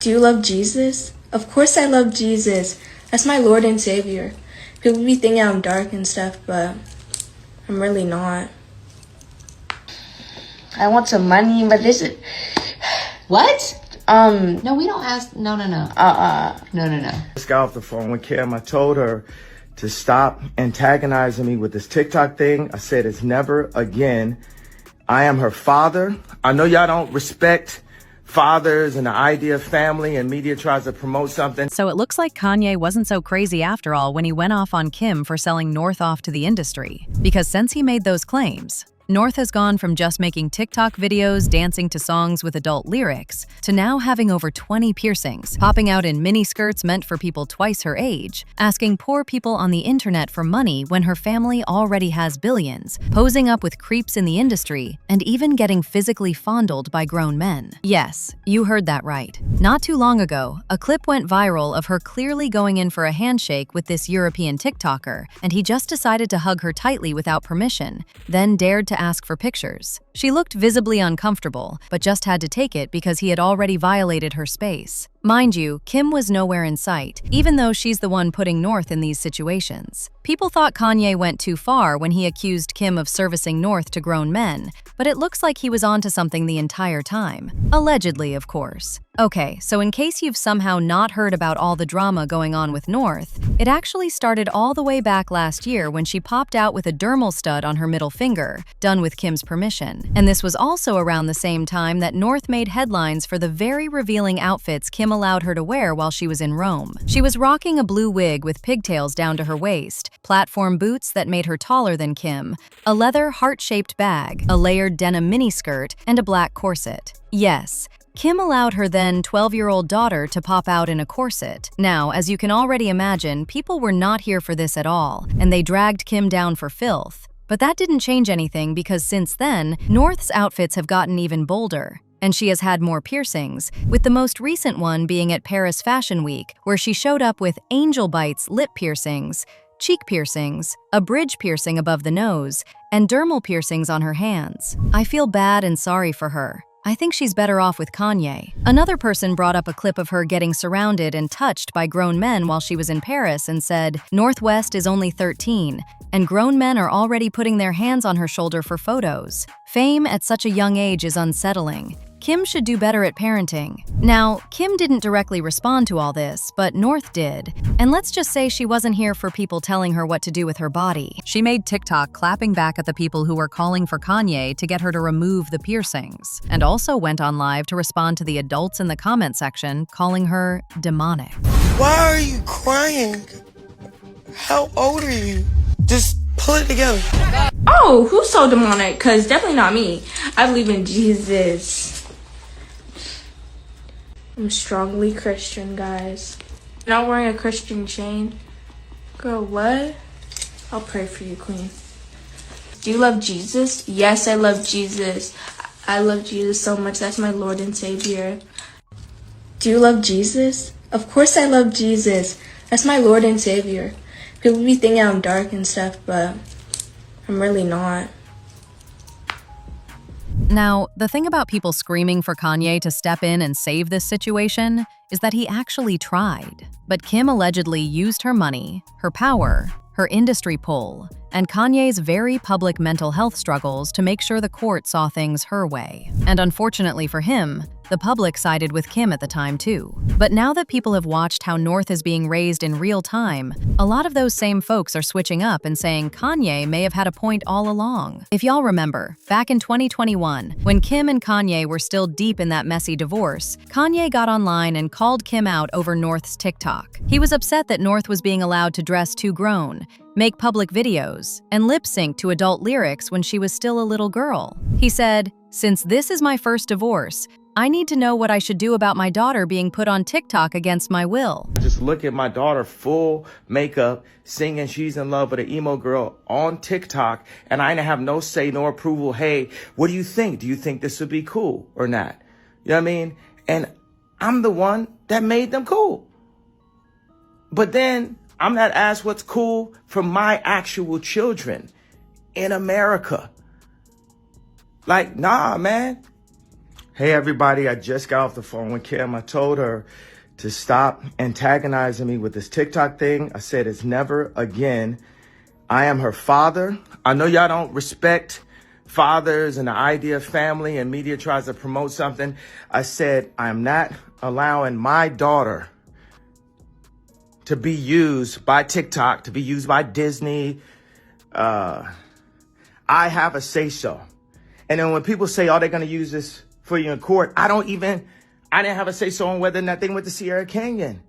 Do you love Jesus? Of course I love Jesus. That's my Lord and Savior. People be thinking I'm dark and stuff, but I'm really not. I want some money, but this is... What? No, we don't ask. No. No. This guy off the phone with Kim, I told her to stop antagonizing me with this TikTok thing. I said it's never again. I am her father. I know y'all don't respect fathers and the idea of family, and media tries to promote something. So it looks like Kanye wasn't so crazy after all when he went off on Kim for selling North off to the industry. Because since he made those claims, North has gone from just making TikTok videos dancing to songs with adult lyrics to now having over 20 piercings, popping out in mini skirts meant for people twice her age, asking poor people on the internet for money when her family already has billions, posing up with creeps in the industry, and even getting physically fondled by grown men. Yes, you heard that right. Not too long ago, a clip went viral of her clearly going in for a handshake with this European TikToker, and he just decided to hug her tightly without permission, then dared to ask for pictures. She looked visibly uncomfortable, but just had to take it because he had already violated her space. Mind you, Kim was nowhere in sight, even though she's the one putting North in these situations. People thought Kanye went too far when he accused Kim of servicing North to grown men, but it looks like he was onto something the entire time. Allegedly, of course. Okay, so in case you've somehow not heard about all the drama going on with North, it actually started all the way back last year when she popped out with a dermal stud on her middle finger, done with Kim's permission. And this was also around the same time that North made headlines for the very revealing outfits Kim allowed her to wear while she was in Rome. She was rocking a blue wig with pigtails down to her waist, platform boots that made her taller than Kim, a leather heart-shaped bag, a layered denim miniskirt, and a black corset. Yes, Kim allowed her then 12-year-old daughter to pop out in a corset. Now, as you can already imagine, people were not here for this at all, and they dragged Kim down for filth. But that didn't change anything because since then, North's outfits have gotten even bolder. And she has had more piercings, with the most recent one being at Paris Fashion Week, where she showed up with angel bites lip piercings, cheek piercings, a bridge piercing above the nose, and dermal piercings on her hands. I feel bad and sorry for her. I think she's better off with Kanye. Another person brought up a clip of her getting surrounded and touched by grown men while she was in Paris and said, Northwest is only 13, and grown men are already putting their hands on her shoulder for photos. Fame at such a young age is unsettling. Kim should do better at parenting. Now, Kim didn't directly respond to all this, but North did. And let's just say she wasn't here for people telling her what to do with her body. She made TikTok clapping back at the people who were calling for Kanye to get her to remove the piercings, and also went on live to respond to the adults in the comment section, calling her demonic. Why are you crying? How old are you? Just pull it together. Oh, who's so demonic? Because definitely not me. I believe in Jesus. I'm strongly Christian, guys. Not wearing a Christian chain. Girl, what? I'll pray for you, queen. Do you love Jesus? Yes, I love Jesus. I love Jesus so much. That's my Lord and Savior. Do you love Jesus? Of course I love Jesus. That's my Lord and Savior. People be thinking I'm dark and stuff, but I'm really not. Now, the thing about people screaming for Kanye to step in and save this situation is that he actually tried. But Kim allegedly used her money, her power, her industry pull, and Kanye's very public mental health struggles to make sure the court saw things her way. And unfortunately for him, the public sided with Kim at the time too. But now that people have watched how North is being raised in real time, a lot of those same folks are switching up and saying Kanye may have had a point all along. If y'all remember, back in 2021, when Kim and Kanye were still deep in that messy divorce, Kanye got online and called Kim out over North's TikTok. He was upset that North was being allowed to dress too grown, make public videos, and lip-sync to adult lyrics when she was still a little girl. He said, "Since this is my first divorce, I need to know what I should do about my daughter being put on TikTok against my will." Just look at my daughter full makeup, singing She's in Love with an emo girl on TikTok, and I didn't have no say, no approval. Hey, what do you think? Do you think this would be cool or not? You know what I mean? And I'm the one that made them cool. But then I'm not asked what's cool for my actual children in America. Like, nah, man. Hey everybody, I just got off the phone with Kim. I told her to stop antagonizing me with this TikTok thing. I said it's never again. I am her father. I know y'all don't respect fathers and the idea of family, and media tries to promote something. I said I am not allowing my daughter to be used by TikTok, to be used by Disney. I have a say-so. And then when people say, oh, they're going to use this for you in court, I didn't have a say-so on whether or not they went to Sierra Canyon.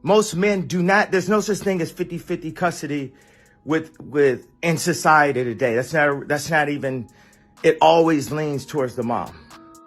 Most men do not, there's no such thing as 50-50 custody with in society today. That's not even, it always leans towards the mom.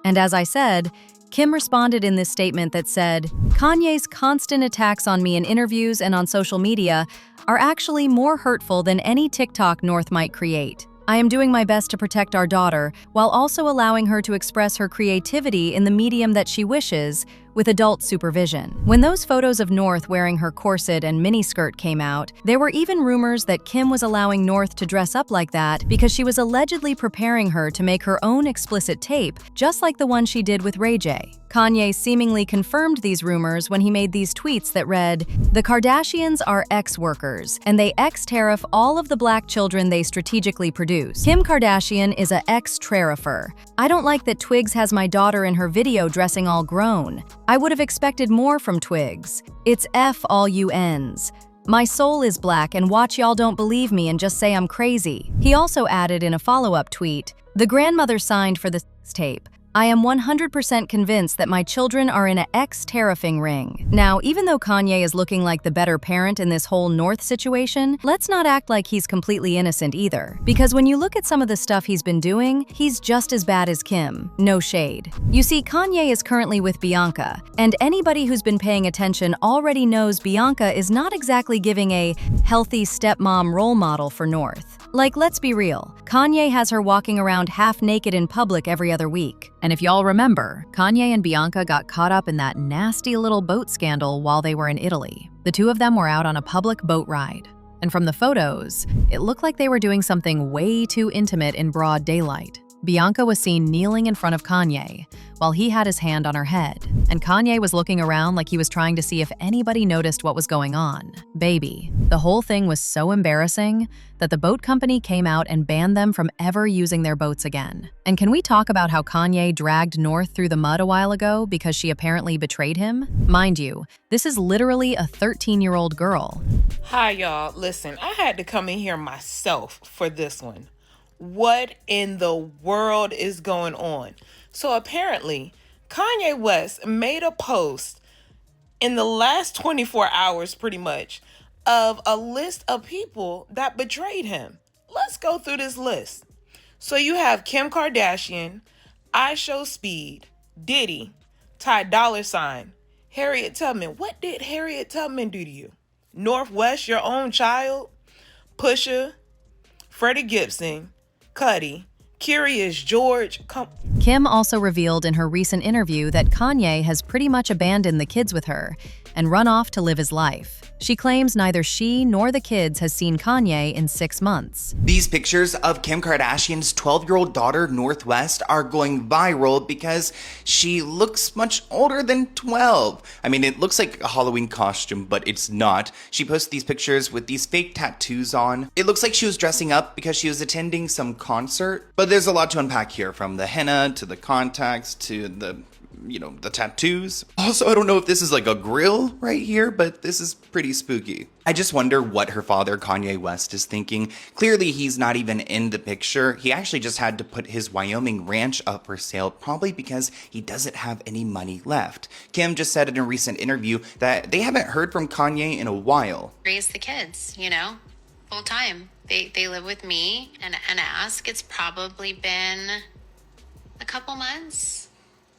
And as I said, Kim responded in this statement that said, Kanye's constant attacks on me in interviews and on social media are actually more hurtful than any TikTok North might create. I am doing my best to protect our daughter while also allowing her to express her creativity in the medium that she wishes, with adult supervision. When those photos of North wearing her corset and miniskirt came out, there were even rumors that Kim was allowing North to dress up like that because she was allegedly preparing her to make her own explicit tape, just like the one she did with Ray J. Kanye seemingly confirmed these rumors when he made these tweets that read, "The Kardashians are ex-workers, and they ex-tariff all of the black children they strategically produce. Kim Kardashian is a ex-trarifer. I don't like that Twigs has my daughter in her video dressing all grown. I would have expected more from Twigs. It's F all you Ns. My soul is black, and watch y'all don't believe me and just say I'm crazy." He also added in a follow-up tweet, "The grandmother signed for this tape. I am 100% convinced that my children are in an ex-tariffing ring." Now, even though Kanye is looking like the better parent in this whole North situation, let's not act like he's completely innocent either. Because when you look at some of the stuff he's been doing, he's just as bad as Kim. No shade. You see, Kanye is currently with Bianca, and anybody who's been paying attention already knows Bianca is not exactly giving a healthy stepmom role model for North. Like, let's be real, Kanye has her walking around half naked in public every other week. And if y'all remember, Kanye and Bianca got caught up in that nasty little boat scandal while they were in Italy. The two of them were out on a public boat ride. And from the photos, it looked like they were doing something way too intimate in broad daylight. Bianca was seen kneeling in front of Kanye, while he had his hand on her head, and Kanye was looking around like he was trying to see if anybody noticed what was going on. Baby, the whole thing was so embarrassing that the boat company came out and banned them from ever using their boats again. And can we talk about how Kanye dragged North through the mud a while ago because she apparently betrayed him? Mind you, this is literally a 13-year-old girl. Hi, y'all. Listen, I had to come in here myself for this one. What in the world is going on? So apparently, Kanye West made a post in the last 24 hours, pretty much, of a list of people that betrayed him. Let's go through this list. So you have Kim Kardashian, I Show Speed, Diddy, Ty Dolla $ign, Harriet Tubman. What did Harriet Tubman do to you? Northwest, your own child, Pusha, Freddie Gibson, Cuddy, Curious George. Kim also revealed in her recent interview that Kanye has pretty much abandoned the kids with her and run off to live his life. She claims neither she nor the kids has seen Kanye in 6 months. These pictures of Kim Kardashian's 12-year-old daughter, Northwest, are going viral because she looks much older than 12. I mean, it looks like a Halloween costume, but it's not. She posted these pictures with these fake tattoos on. It looks like she was dressing up because she was attending some concert, but there's a lot to unpack here, from the henna to the contacts to the tattoos. Also, I don't know if this is like a grill right here, but this is pretty spooky. I just wonder what her father, Kanye West, is thinking. Clearly, he's not even in the picture. He actually just had to put his Wyoming ranch up for sale, probably because he doesn't have any money left. Kim just said in a recent interview that they haven't heard from Kanye in a while. Raise the kids, full time. They live with me and ask. It's probably been a couple months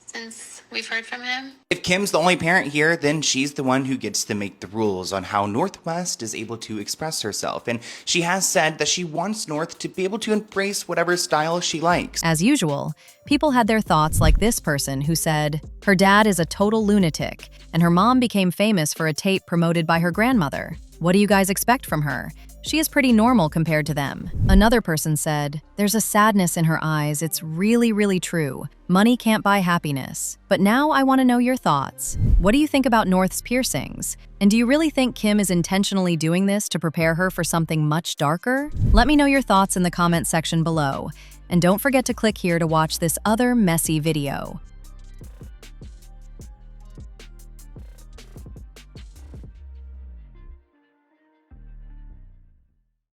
since we've heard from him. If Kim's the only parent here, then she's the one who gets to make the rules on how Northwest is able to express herself. And she has said that she wants North to be able to embrace whatever style she likes. As usual, people had their thoughts, like this person who said, her dad is a total lunatic, and her mom became famous for a tape promoted by her grandmother. What do you guys expect from her? She is pretty normal compared to them. Another person said, "There's a sadness in her eyes. It's really, really true. Money can't buy happiness." But now I want to know your thoughts. What do you think about North's piercings? And do you really think Kim is intentionally doing this to prepare her for something much darker? Let me know your thoughts in the comment section below. And don't forget to click here to watch this other messy video.